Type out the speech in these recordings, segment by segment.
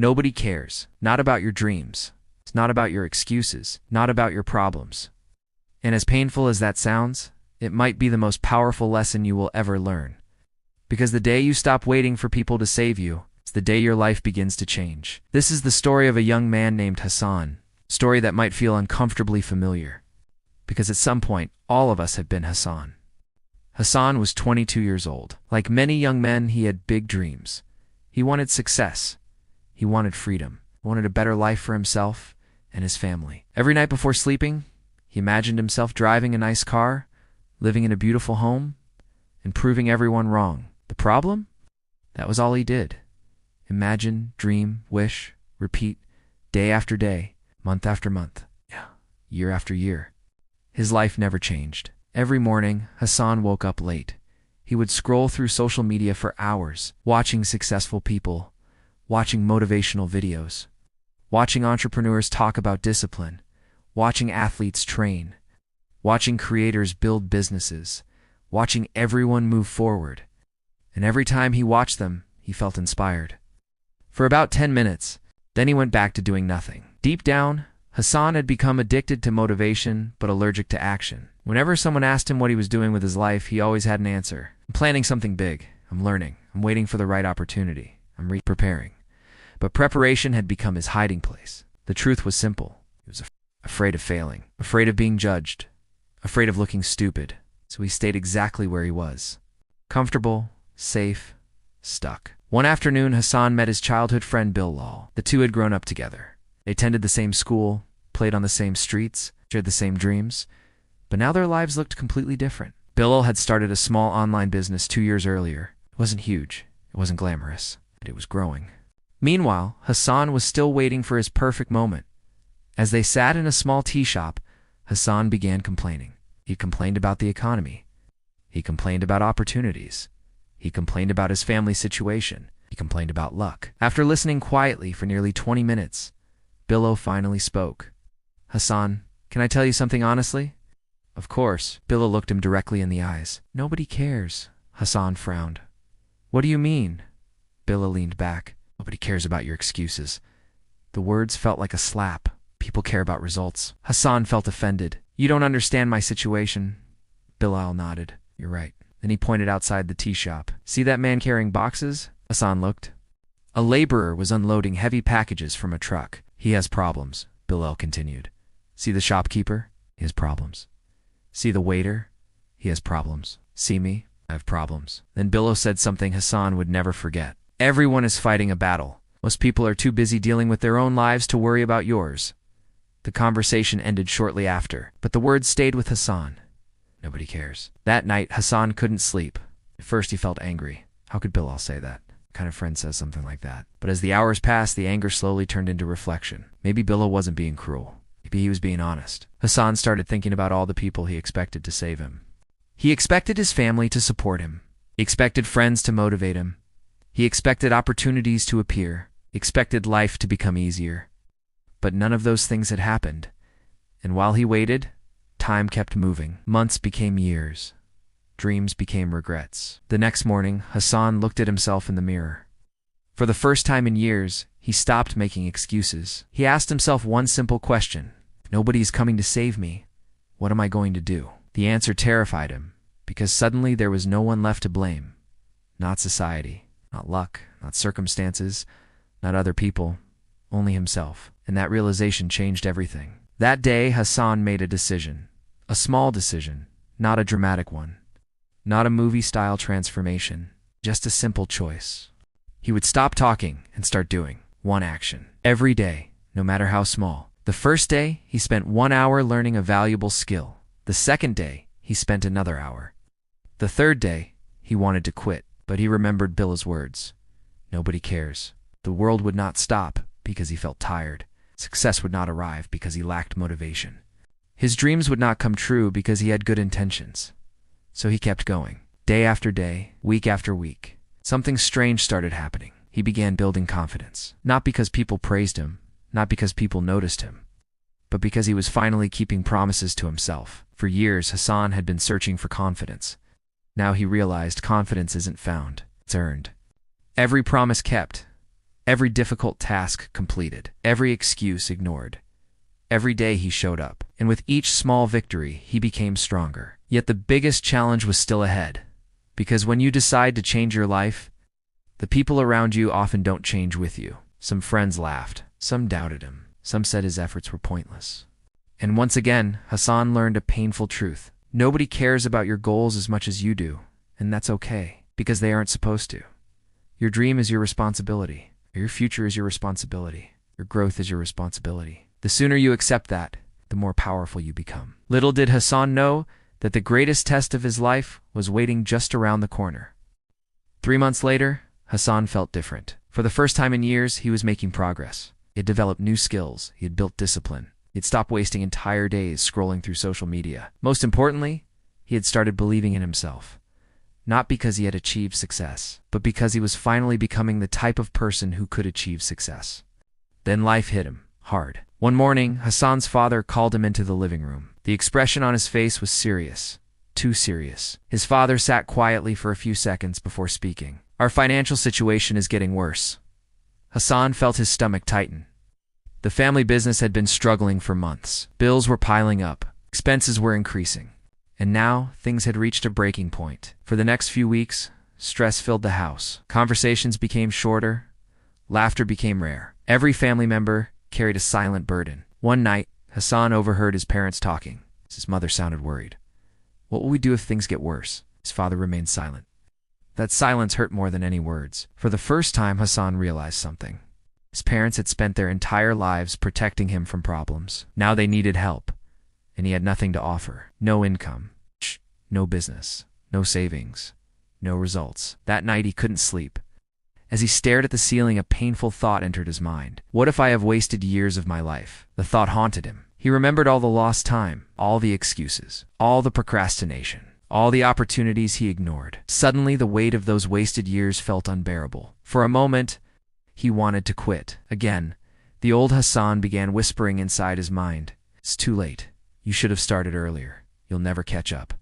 Nobody cares. Not about your dreams. It's not about your excuses. Not about your problems. And as painful as that sounds, it might be the most powerful lesson you will ever learn. Because the day you stop waiting for people to save you, it's the day your life begins to change. This is the story of a young man named Hassan, a story that might feel uncomfortably familiar. Because at some point, all of us have been Hassan. Hassan was 22 years old. Like many young men, he had big dreams. He wanted success. He wanted freedom. He wanted a better life for himself and his family. Every night before sleeping, he imagined himself driving a nice car, living in a beautiful home, and proving everyone wrong. The problem? That was all he did. Imagine, dream, wish, repeat, day after day, month after month, year after year. His life never changed. Every morning, Hassan woke up late. He would scroll through social media for hours, watching successful people, watching motivational videos, watching entrepreneurs talk about discipline, watching athletes train, watching creators build businesses, watching everyone move forward. And every time he watched them, he felt inspired. For about 10 minutes, then he went back to doing nothing. Deep down, Hassan had become addicted to motivation, but allergic to action. Whenever someone asked him what he was doing with his life, he always had an answer. I'm planning something big. I'm learning. I'm waiting for the right opportunity. I'm preparing. But preparation had become his hiding place. The truth was simple. He was afraid of failing, afraid of being judged, afraid of looking stupid. So he stayed exactly where he was. Comfortable, safe, stuck. One afternoon, Hassan met his childhood friend Bilal. The two had grown up together. They attended the same school, played on the same streets, shared the same dreams. But now their lives looked completely different. Bilal had started a small online business 2 years earlier. It wasn't huge, it wasn't glamorous, but it was growing. Meanwhile, Hassan was still waiting for his perfect moment. As they sat in a small tea shop, Hassan began complaining. He complained about the economy. He complained about opportunities. He complained about his family situation. He complained about luck. After listening quietly for nearly 20 minutes, Bilal finally spoke. Hassan, can I tell you something honestly? Of course. Bilal looked him directly in the eyes. Nobody cares. Hassan frowned. What do you mean? Bilal leaned back. Nobody cares about your excuses. The words felt like a slap. People care about results. Hassan felt offended. You don't understand my situation. Bilal nodded. You're right. Then he pointed outside the tea shop. See that man carrying boxes? Hassan looked. A laborer was unloading heavy packages from a truck. He has problems, Bilal continued. See the shopkeeper? He has problems. See the waiter? He has problems. See me? I have problems. Then Bilal said something Hassan would never forget. Everyone is fighting a battle. Most people are too busy dealing with their own lives to worry about yours. The conversation ended shortly after, but the words stayed with Hassan. Nobody cares. That night, Hassan couldn't sleep. At first, he felt angry. How could Bilal say that? What kind of friend says something like that? But as the hours passed, the anger slowly turned into reflection. Maybe Bilal wasn't being cruel. Maybe he was being honest. Hassan started thinking about all the people he expected to save him. He expected his family to support him. He expected friends to motivate him. He expected opportunities to appear. He expected life to become easier. But none of those things had happened. And while he waited, time kept moving. Months became years. Dreams became regrets. The next morning, Hassan looked at himself in the mirror. For the first time in years, he stopped making excuses. He asked himself one simple question. If nobody's coming to save me, what am I going to do? The answer terrified him, because suddenly there was no one left to blame. Not society, not luck, not circumstances, not other people, only himself. And that realization changed everything. That day, Hassan made a decision. A small decision, not a dramatic one. Not a movie-style transformation, just a simple choice. He would stop talking and start doing one action every day, no matter how small. The first day, he spent 1 hour learning a valuable skill. The second day, he spent another hour. The third day, he wanted to quit, but he remembered Bilal's words. Nobody cares. The world would not stop because he felt tired. Success would not arrive because he lacked motivation. His dreams would not come true because he had good intentions. So he kept going. Day after day, week after week. Something strange started happening. He began building confidence. Not because people praised him, not because people noticed him, but because he was finally keeping promises to himself. For years, Hassan had been searching for confidence. Now he realized confidence isn't found, it's earned. Every promise kept, Every difficult task completed. Every excuse ignored. Every day he showed up, and with each small victory, he became stronger. Yet the biggest challenge was still ahead. Because when you decide to change your life, the people around you often don't change with you. Some friends laughed. Some doubted him. Some said his efforts were pointless. And once again, Hassan learned a painful truth. Nobody cares about your goals as much as you do, and that's okay, because they aren't supposed to. Your dream is your responsibility. Your future is your responsibility. Your growth is your responsibility. The sooner you accept that, the more powerful you become. Little did Hassan know that the greatest test of his life was waiting just around the corner. 3 months later, Hassan felt different. For the first time in years, he was making progress. He had developed new skills. He had built discipline. He had stopped wasting entire days scrolling through social media. Most importantly, he had started believing in himself. Not because he had achieved success, but because he was finally becoming the type of person who could achieve success. Then life hit him, hard. One morning, Hassan's father called him into the living room. The expression on his face was serious. Too serious. His father sat quietly for a few seconds before speaking. "Our financial situation is getting worse." Hassan felt his stomach tighten. The family business had been struggling for months. Bills were piling up. Expenses were increasing. And now, things had reached a breaking point. For the next few weeks, stress filled the house. Conversations became shorter. Laughter became rare. Every family member carried a silent burden. One night, Hassan overheard his parents talking. His mother sounded worried. "What will we do if things get worse?" His father remained silent. That silence hurt more than any words. For the first time, Hassan realized something. His parents had spent their entire lives protecting him from problems. Now they needed help, and he had nothing to offer. No income, no business, no savings, no results. That night he couldn't sleep. As he stared at the ceiling, a painful thought entered his mind. What if I have wasted years of my life? The thought haunted him. He remembered all the lost time, all the excuses, all the procrastination, all the opportunities he ignored. Suddenly, the weight of those wasted years felt unbearable. For a moment, he wanted to quit. Again, the old Hassan began whispering inside his mind. "It's too late. You should have started earlier. You'll never catch up."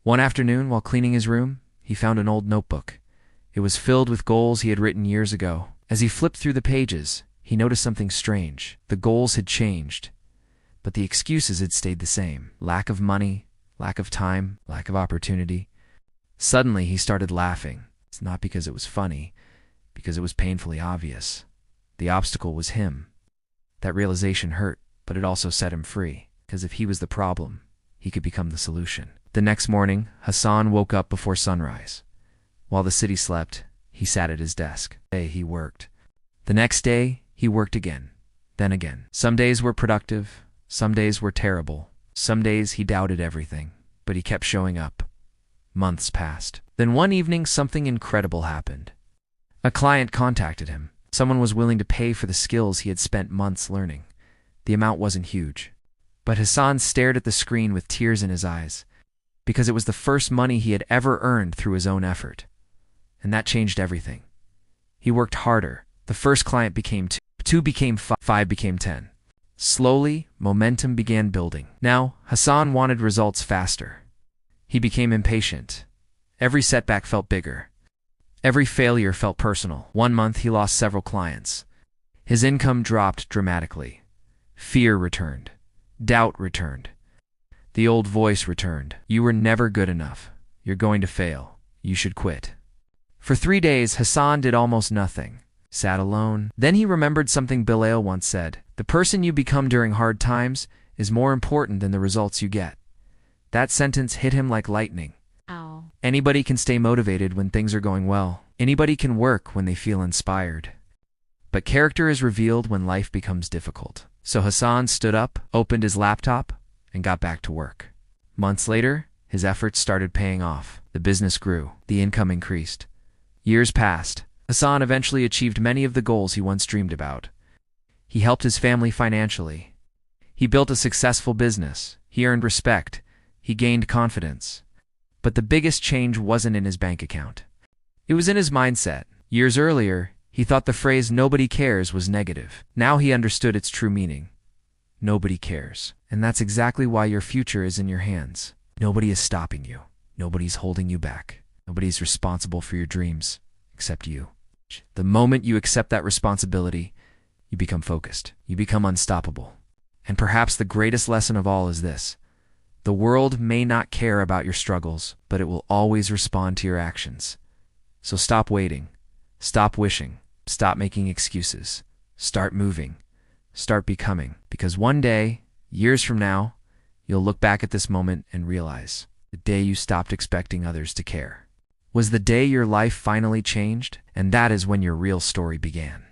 One afternoon, while cleaning his room, he found an old notebook. It was filled with goals he had written years ago. As he flipped through the pages, he noticed something strange. The goals had changed, but the excuses had stayed the same. Lack of money, lack of time, lack of opportunity. Suddenly, he started laughing. It's not because it was funny, because it was painfully obvious. The obstacle was him. That realization hurt, but it also set him free, because if he was the problem, he could become the solution. The next morning, Hassan woke up before sunrise. While the city slept, he sat at his desk. He worked. The next day, he worked again, then again. Some days were productive, some days were terrible. Some days he doubted everything, but he kept showing up. Months passed. Then one evening, something incredible happened. A client contacted him. Someone was willing to pay for the skills he had spent months learning. The amount wasn't huge, but Hassan stared at the screen with tears in his eyes, because it was the first money he had ever earned through his own effort. And that changed everything. He worked harder. The first client became 2. 2 became 5. 5 became 10. Slowly, momentum began building. Now, Hassan wanted results faster. He became impatient. Every setback felt bigger. Every failure felt personal. One month, he lost several clients. His income dropped dramatically. Fear returned. Doubt returned. The old voice returned. "You were never good enough. You're going to fail. You should quit." For 3 days, Hassan did almost nothing. Sat alone. Then he remembered something Bilal once said. "The person you become during hard times is more important than the results you get." That sentence hit him like lightning. Ow. Anybody can stay motivated when things are going well. Anybody can work when they feel inspired. But character is revealed when life becomes difficult. So Hassan stood up, opened his laptop, and got back to work. Months later, his efforts started paying off. The business grew. The income increased. Years passed. Hassan eventually achieved many of the goals he once dreamed about. He helped his family financially. He built a successful business. He earned respect. He gained confidence. But the biggest change wasn't in his bank account. It was in his mindset. Years earlier, he thought the phrase "nobody cares" was negative. Now he understood its true meaning. Nobody cares. And that's exactly why your future is in your hands. Nobody is stopping you. Nobody's holding you back. Nobody's responsible for your dreams, except you. The moment you accept that responsibility, you become focused. You become unstoppable. And perhaps the greatest lesson of all is this: the world may not care about your struggles, but it will always respond to your actions. So stop waiting. Stop wishing. Stop making excuses. Start moving. Start becoming. Because one day, years from now, you'll look back at this moment and realize the day you stopped expecting others to care was the day your life finally changed, and that is when your real story began.